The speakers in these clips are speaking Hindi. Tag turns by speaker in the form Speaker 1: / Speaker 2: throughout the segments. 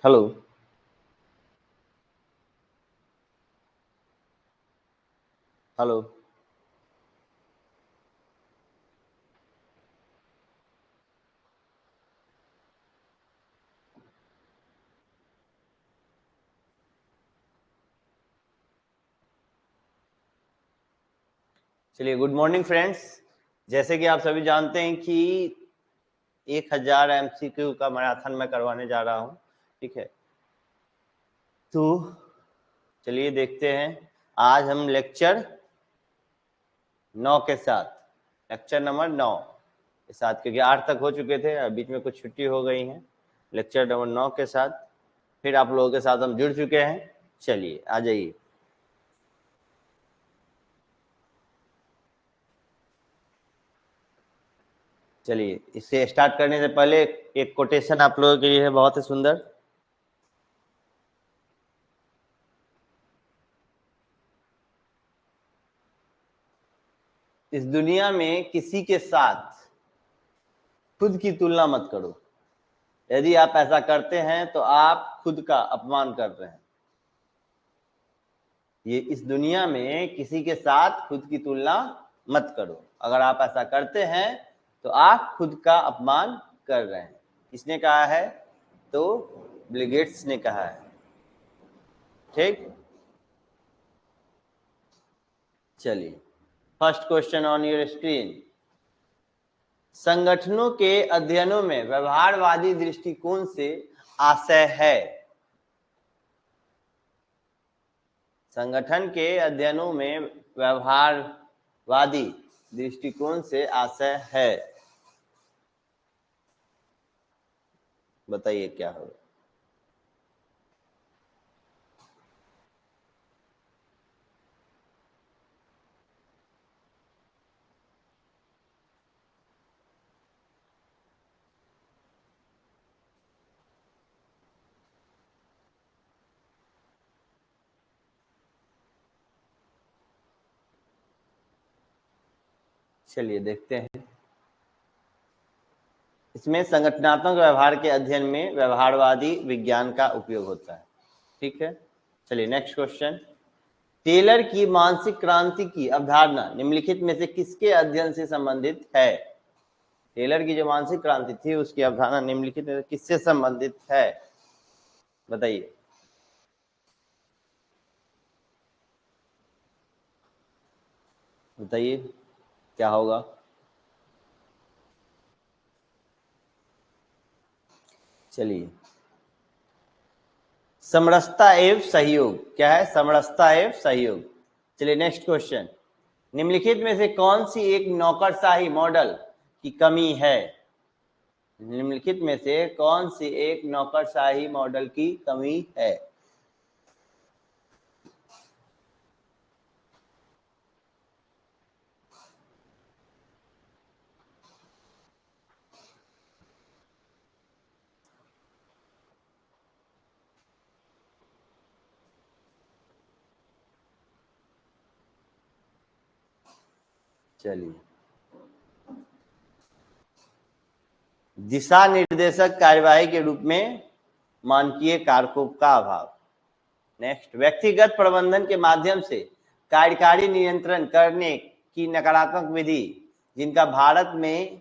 Speaker 1: हेलो। हेलो। चलिए, गुड मॉर्निंग फ्रेंड्स। जैसे कि आप सभी जानते हैं कि 1000 MCQ का मैराथन मैं करवाने जा रहा हूं, ठीक है। तो चलिए देखते हैं, आज हम लेक्चर 9 के साथ, लेक्चर नंबर 9 के साथ, क्योंकि 8 तक हो चुके थे, बीच में कुछ छुट्टी हो गई है। लेक्चर नंबर 9 के साथ फिर आप लोगों के साथ हम जुड़ चुके हैं। चलिए आ जाइए। चलिए, इससे स्टार्ट करने से पहले एक कोटेशन आप लोगों के लिए है, बहुत ही सुंदर। इस दुनिया में किसी के साथ खुद की तुलना मत करो। यदि आप ऐसा करते हैं तो आप खुद का अपमान कर रहे हैं। ये इस दुनिया में किसी के साथ खुद की तुलना मत करो। अगर आप ऐसा करते हैं तो आप खुद का अपमान कर रहे हैं। किसने कहा है? तो बिल गेट्स ने कहा है। ठीक, चलिए first question on your screen. संगठनों के अध्ययनों में व्यवहारवादी दृष्टिकोण से आशय है। संगठन के अध्ययनों में व्यवहारवादी दृष्टिकोण से आशय है। बताइए क्या होगा। चलिए देखते हैं। इसमें संगठनात्मक व्यवहार के अध्ययन में व्यवहारवादी विज्ञान का उपयोग होता है। ठीक है, चलिए नेक्स्ट क्वेश्चन। टेलर की मानसिक क्रांति की अवधारणा निम्नलिखित में से किसके अध्ययन से संबंधित है? टेलर की जो मानसिक क्रांति थी उसकी अवधारणा निम्नलिखित में से किससे संबंधित है? बताइए। बताइए क्या होगा। चलिए, समरसता एवं सहयोग। क्या है? समरसता एवं सहयोग। चलिए नेक्स्ट क्वेश्चन। निम्नलिखित में से कौन सी एक नौकरशाही मॉडल की कमी है? निम्नलिखित में से कौन सी एक नौकरशाही मॉडल की कमी है? चलिए, दिशा निर्देशक कार्यवाही के रूप में मानकीय कारकों का अभाव। नेक्स्ट, व्यक्तिगत प्रबंधन के माध्यम से कार्यकारी नियंत्रण करने की नकारात्मक विधि जिनका भारत में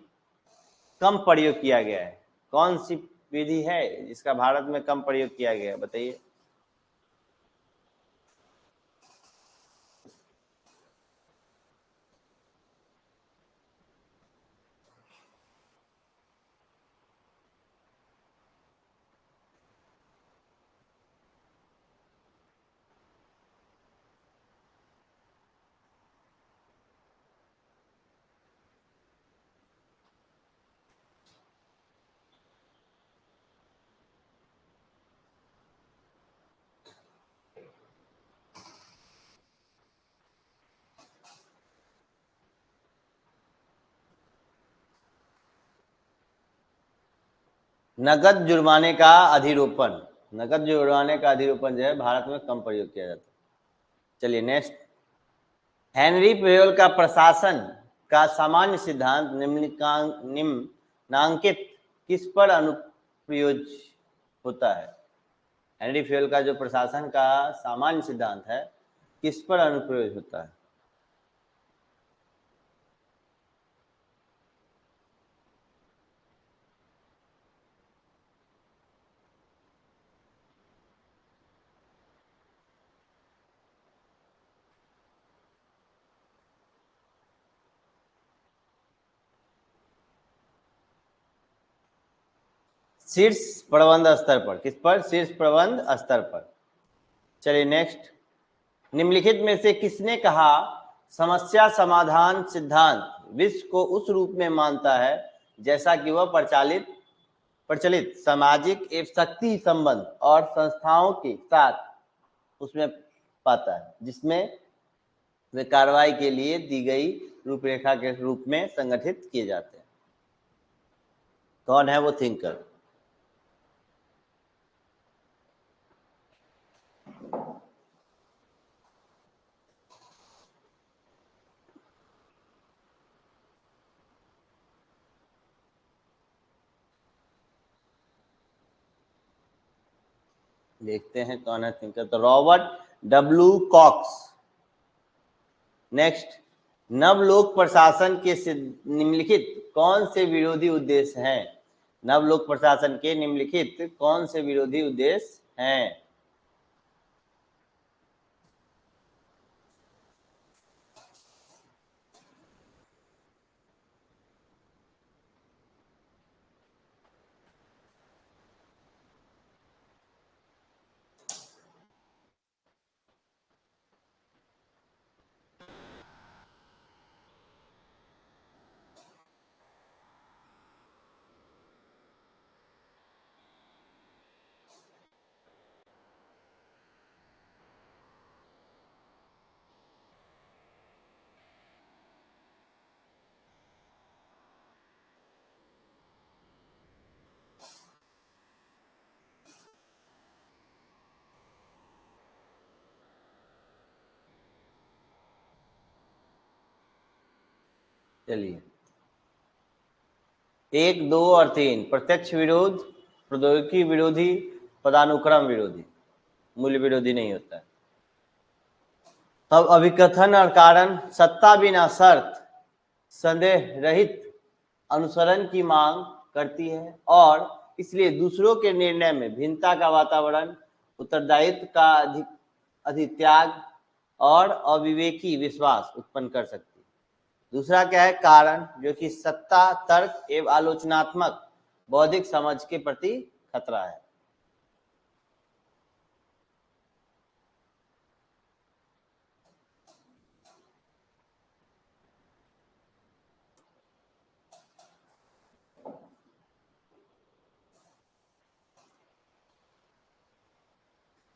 Speaker 1: कम प्रयोग किया गया है। कौन सी विधि है जिसका भारत में कम प्रयोग किया गया है? बताइए। नकद जुर्माने का अधिरोपण। नकद जुर्माने का अधिरोपण जो है भारत में कम प्रयोग किया जाता है। चलिए नेक्स्ट, हेनरी पेयोल का प्रशासन का सामान्य सिद्धांत निम्नांकित किस पर अनुप्रयोग होता है? एनडी फ्यूल का जो प्रशासन का सामान्य सिद्धांत है किस पर अनुप्रयोग होता है? शीर्ष प्रबंध स्तर पर। किस पर? शीर्ष प्रबंध स्तर पर। चलिए नेक्स्ट, निम्नलिखित में से किसने कहा समस्या समाधान सिद्धांत विश्व को उस रूप में मानता है जैसा कि वह प्रचलित सामाजिक एवं शक्ति संबंध और संस्थाओं के साथ उसमें पाता है, जिसमें वे कार्रवाई के लिए दी गई रूपरेखा के रूप में संगठित किए जाते हैं। कौन है वो थिंकर? देखते हैं कौन है थिंकर। तो रॉबर्ट डब्ल्यू कॉक्स। नेक्स्ट, नवलोक प्रशासन के निम्नलिखित कौन से विरोधी उद्देश्य हैं? नवलोक प्रशासन के निम्नलिखित कौन से विरोधी उद्देश्य हैं? चलिए, 1, 2 और 3, प्रत्यक्ष विरोध, प्रौद्योगिकी विरोधी, पदानुक्रम विरोधी। मूल्य विरोधी नहीं होता है। तब अभिकथन और कारण, सत्ता बिना शर्त, संदेह रहित अनुसरण की मांग करती है और इसलिए दूसरों के निर्णय में भिन्नता का वातावरण, उत्तरदायित्व का अधित्याग और अविवेकी विश्वास उत्पन्न कर सकती है। दूसरा क्या है? कारण, जो कि सत्ता, तर्क एवं आलोचनात्मक बौद्धिक समझ के प्रति खतरा है।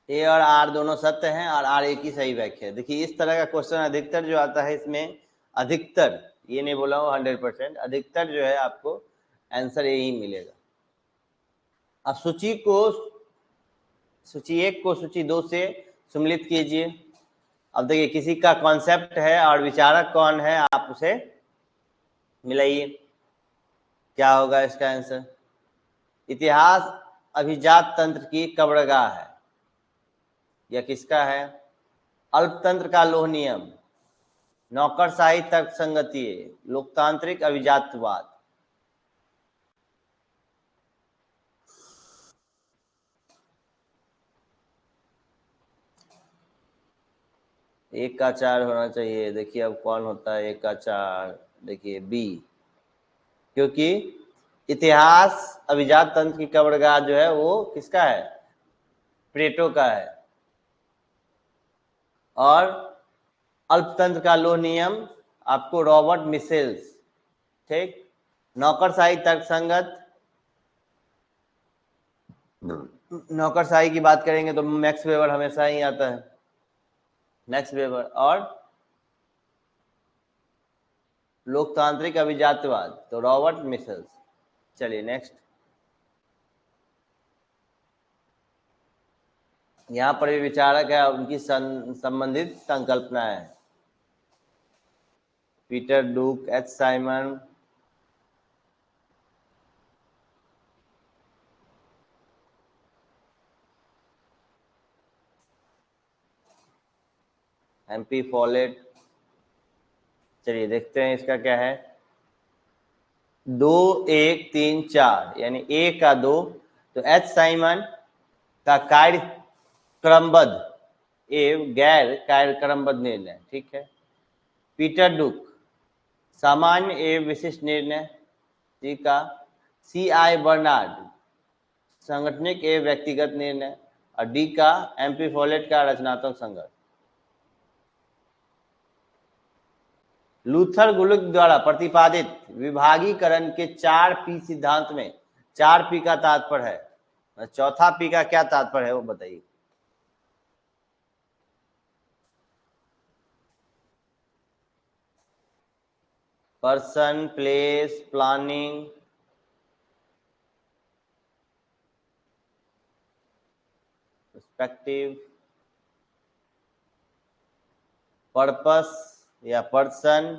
Speaker 1: ए और आर दोनों सत्य हैं और आर एक ही सही व्याख्या है। देखिए, इस तरह का क्वेश्चन अधिकतर जो आता है इसमें, अधिकतर, ये नहीं बोला हूँ 100%, अधिकतर जो है आपको आंसर यही मिलेगा। अब सूची 1 को सूची 2 से सम्मिलित कीजिए। अब देखिए, किसी का कॉन्सेप्ट है और विचारक कौन है, आप उसे मिलाइए। क्या होगा इसका आंसर? इतिहास अभिजात तंत्र की कब्रगाह है। यह किसका है? अल्पतंत्र का लोह नियम, नौकरशाही तर्क संगति, लोकतांत्रिक अभिजातवाद। एक का 4 होना चाहिए। देखिए अब कौन होता है 1 का 4? देखिए बी, क्योंकि इतिहास अभिजात तंत्र की कब्रगाह जो है वो किसका है? प्लेटो का है। और अल्पतंत्र का लोह नियम आपको रॉबर्ट मिसेल्स। ठीक। नौकरशाही तर्कसंगत, नौकरशाही की बात करेंगे तो मैक्स वेबर हमेशा ही आता है, मैक्स वेबर। और लोकतांत्रिक अभिजातवाद तो रॉबर्ट मिसेल्स। चलिए नेक्स्ट, यहाँ पर भी विचारक है, उनकी संबंधित संकल्पना है। Peter Drucker, H Simon, M P Follett. चलिए देखते हैं इसका क्या है। 2 1 3 4 यानी ए का 2, तो एच साइमन का कार्य क्रमबद्ध, ए गैर कार्य क्रमबद्ध निर्णय, ठीक है। पीटर डुक सामान्य ए विशिष्ट निर्णय, ठीक है। सी आई बर्नार्ड संगठनिक ए व्यक्तिगत निर्णय, और डी का एमपी फॉलेट का रचनात्मक संघर्ष। लूथर गुलिक द्वारा प्रतिपादित विभागीकरण के 4P सिद्धांत में 4P का तात्पर्य है, चौथा P का क्या तात्पर्य है वो बताइए। Person, place, planning, perspective, purpose या पर्सन,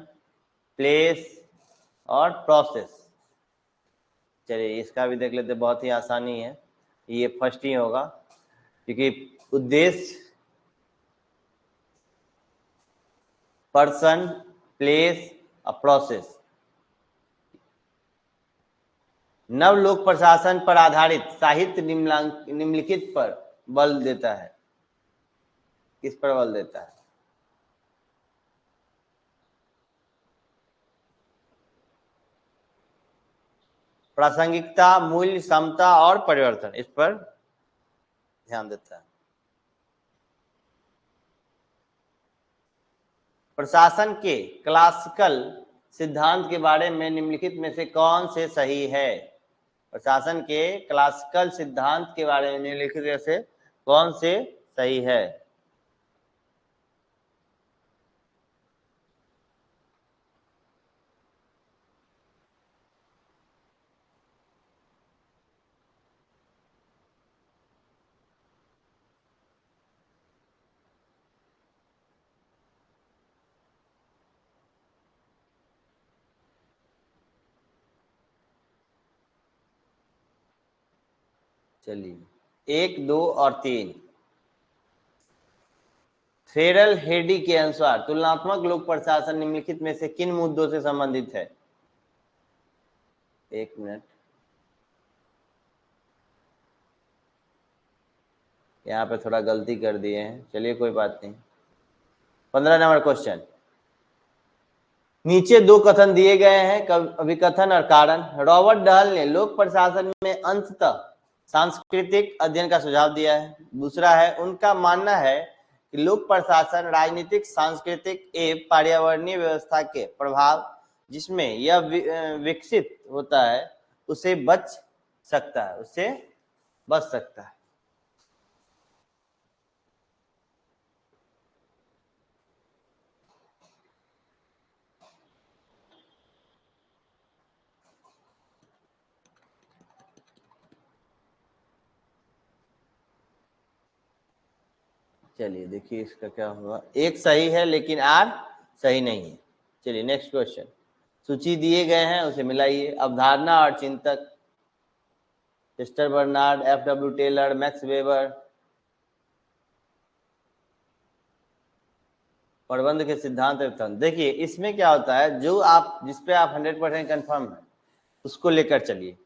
Speaker 1: प्लेस और प्रोसेस। चलिए इसका भी देख लेते, बहुत ही आसानी है, ये फर्स्ट ही होगा क्योंकि उद्देश्य पर्सन, प्लेस और प्रोसेस। नव लोक प्रशासन पर आधारित साहित्य निम्नलिखित पर बल देता है। किस पर बल देता है? प्रासंगिकता, मूल्य, समता और परिवर्तन, इस पर ध्यान देता है। प्रशासन के क्लासिकल सिद्धांत के बारे में निम्नलिखित में से कौन से सही है? प्रशासन के क्लासिकल सिद्धांत के बारे में निम्नलिखित में से कौन से सही है? चलिए 1, 2 और 3। फेरल हेडी के अनुसार तुलनात्मक लोक प्रशासन निम्नलिखित में से किन मुद्दों से संबंधित है? 1 मिनट, यहाँ पे थोड़ा गलती कर दिए हैं, चलिए कोई बात नहीं। 15 नंबर क्वेश्चन, नीचे 2 कथन दिए गए हैं, अभिकथन और कारण। रॉबर्ट डहल ने लोक प्रशासन में अंततः सांस्कृतिक अध्ययन का सुझाव दिया है। दूसरा है, उनका मानना है कि लोक प्रशासन राजनीतिक, सांस्कृतिक एवं पर्यावरणीय व्यवस्था के प्रभाव जिसमें यह विकसित होता है उससे बच सकता है। चलिए देखिए इसका क्या होगा। एक सही है लेकिन आर सही नहीं है। चलिए नेक्स्ट क्वेश्चन, सूची दिए गए हैं उसे मिलाइए। अवधारणा और चिंतक, Chester Barnard, FW. Taylor, Max Weber. प्रबंध के सिद्धांत एवं, देखिए इसमें क्या होता है, जो आप जिस पे आप 100% कंफर्म है उसको लेकर चलिए।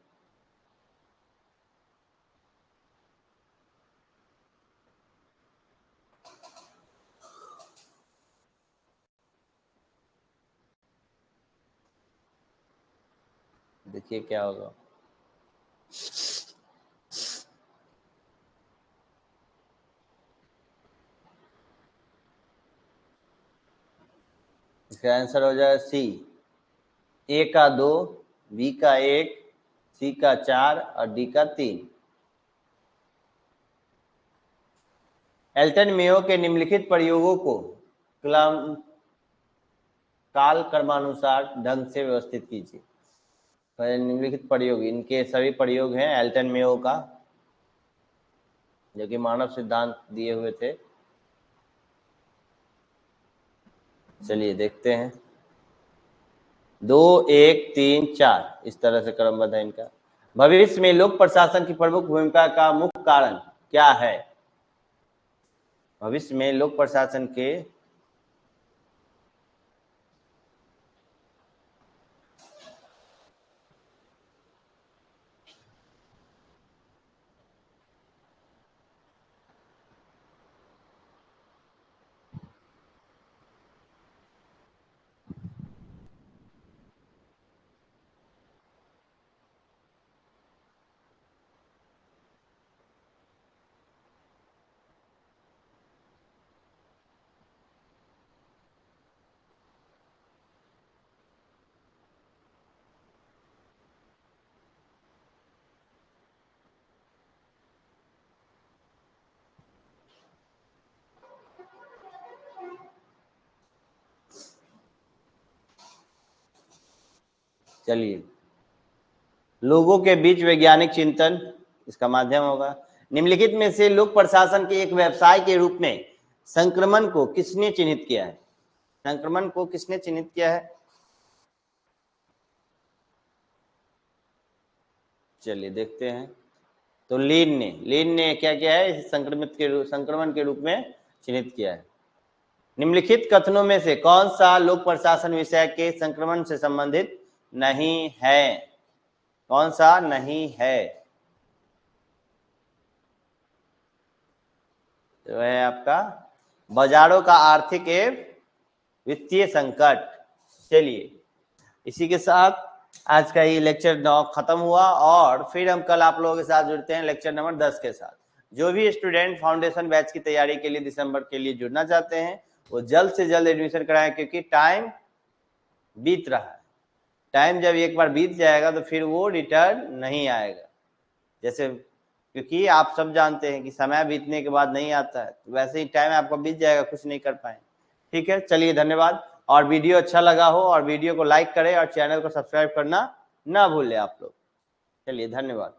Speaker 1: देखिए क्या होगा। इसका आंसर हो जाए सी, ए का 2, बी का 1, सी का 4 और डी का 3। एल्टन मेयो के निम्नलिखित प्रयोगों को काल क्रमानुसार ढंग से व्यवस्थित कीजिए। निम्नलिखित प्रयोग, इनके सभी प्रयोग हैं एल्टन मेयो का, जो कि मानव सिद्धांत दिए हुए थे। चलिए देखते हैं। 2, 1, 3, 4 इस तरह से क्रमबद्ध है इनका। भविष्य में लोक प्रशासन की प्रमुख भूमिका का मुख्य कारण क्या है? भविष्य में लोक प्रशासन के चलिए, लोगों के बीच वैज्ञानिक चिंतन इसका माध्यम होगा। निम्नलिखित में से लोक प्रशासन के एक व्यवसाय के रूप में संक्रमण को किसने चिन्हित किया है? संक्रमण को किसने चिन्हित किया है? चलिए देखते हैं। तो लीन ने क्या किया है? संक्रमण के रूप में चिन्हित किया है। निम्नलिखित कथनों में से कौन सा लोक प्रशासन विषय के संक्रमण से संबंधित नहीं है? कौन सा नहीं है? तो है आपका बाजारों का आर्थिक एवं वित्तीय संकट। चलिए, इसी के साथ आज का ये लेक्चर 9 खत्म हुआ और फिर हम कल आप लोगों के साथ जुड़ते हैं लेक्चर नंबर 10 के साथ। जो भी स्टूडेंट फाउंडेशन बैच की तैयारी के लिए दिसंबर के लिए जुड़ना चाहते हैं वो जल्द से जल्द एडमिशन कराएं, क्योंकि टाइम बीत रहा है। टाइम जब एक बार बीत जाएगा तो फिर वो रिटर्न नहीं आएगा। जैसे क्योंकि आप सब जानते हैं कि समय बीतने के बाद नहीं आता है, तो वैसे ही टाइम आपका बीत जाएगा, कुछ नहीं कर पाए। ठीक है, चलिए धन्यवाद। और वीडियो अच्छा लगा हो और वीडियो को लाइक करें और चैनल को सब्सक्राइब करना ना भूलें आप लोग। चलिए धन्यवाद।